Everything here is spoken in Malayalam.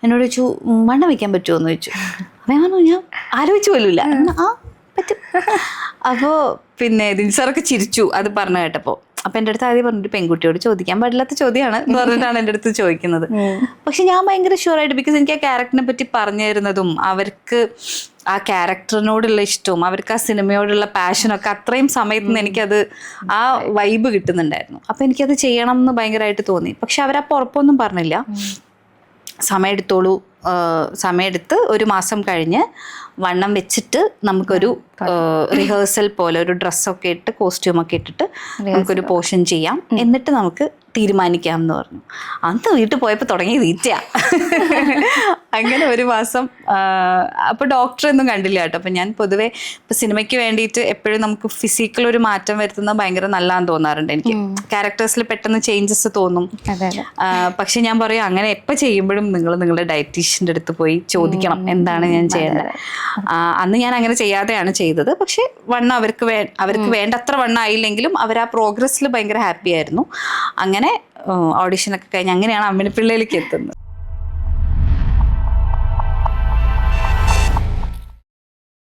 എന്നോട് ചോദിച്ചു വണ്ണം വെക്കാൻ പറ്റുമോ എന്ന് ചോദിച്ചു. അപ്പം ഞാൻ പറഞ്ഞു ഞാൻ ആലോചിച്ചു പോലുമില്ല. ആ പറ്റും. അപ്പോൾ പിന്നെ ദിൻസാറൊക്കെ ചിരിച്ചു അത് പറഞ്ഞു കേട്ടപ്പോൾ. അപ്പം എൻ്റെ അടുത്ത് ആദ്യം പറഞ്ഞിട്ട് പെൺകുട്ടിയോട് ചോദിക്കാൻ പാടില്ലാത്ത ചോദ്യമാണ് എന്ന് പറഞ്ഞിട്ടാണ് എൻ്റെ അടുത്ത് ചോദിക്കുന്നത്. പക്ഷെ ഞാൻ ഭയങ്കര ഷുവറായിട്ട്, ബിക്കോസ് എനിക്ക് ആ ക്യാരക്ടറിനെ പറ്റി പറഞ്ഞു തരുന്നതും അവർക്ക് ആ ക്യാരക്ടറിനോടുള്ള ഇഷ്ടവും അവർക്ക് ആ സിനിമയോടുള്ള പാഷനൊക്കെ അത്രയും സമയത്ത് നിന്ന് എനിക്കത് ആ വൈബ് കിട്ടുന്നുണ്ടായിരുന്നു. അപ്പം എനിക്കത് ചെയ്യണം എന്ന് ഭയങ്കരമായിട്ട് തോന്നി. പക്ഷെ അവരപ്പോൾ ഉറപ്പൊന്നും പറഞ്ഞില്ല. സമയമെടുത്തോളൂ, സമയമെടുത്ത് 1 മാസം കഴിഞ്ഞ് വണ്ണം വെച്ചിട്ട് നമുക്കൊരു റിഹേഴ്സൽ പോലെ ഒരു ഡ്രസ്സൊക്കെ ഇട്ട് കോസ്റ്റ്യൂമൊക്കെ ഇട്ടിട്ട് നമുക്കൊരു പോർഷൻ ചെയ്യാം, എന്നിട്ട് നമുക്ക് തീരുമാനിക്കാം എന്ന് പറഞ്ഞു. അന്ന് വീട്ടിൽ പോയപ്പോൾ തുടങ്ങി തീറ്റയാ. അങ്ങനെ 1 മാസം. അപ്പോൾ ഡോക്ടറൊന്നും കണ്ടില്ല കേട്ടോ. അപ്പം ഞാൻ പൊതുവെ ഇപ്പം സിനിമയ്ക്ക് വേണ്ടിയിട്ട് എപ്പോഴും നമുക്ക് ഫിസിക്കൽ ഒരു മാറ്റം വരുത്തുന്നത് ഭയങ്കര നല്ലതാന്ന് തോന്നാറുണ്ട് എനിക്ക്. ക്യാരക്ടേഴ്സിൽ പെട്ടെന്ന് ചേഞ്ചസ് തോന്നും. പക്ഷെ ഞാൻ പറയും അങ്ങനെ എപ്പോൾ ചെയ്യുമ്പോഴും നിങ്ങൾ നിങ്ങളുടെ ഡയറ്റീഷ്യൻ്റെ അടുത്ത് പോയി ചോദിക്കണം എന്താണ് ഞാൻ ചെയ്യേണ്ടത്. അന്ന് ഞാൻ അങ്ങനെ ചെയ്യാതെയാണ് ചെയ്തത്. പക്ഷെ വണ്ണം അവർക്ക് വേണ്ടത്ര വണ്ണം ആയില്ലെങ്കിലും അവർ ആ പ്രോഗ്രസ്സിൽ ഭയങ്കര ഹാപ്പി ആയിരുന്നു. അങ്ങനെ ഓഡിഷനൊക്കെ കഴിഞ്ഞ് അങ്ങനെയാണ് അമ്മിണിപ്പിള്ളയിലേക്ക് എത്തുന്നത്.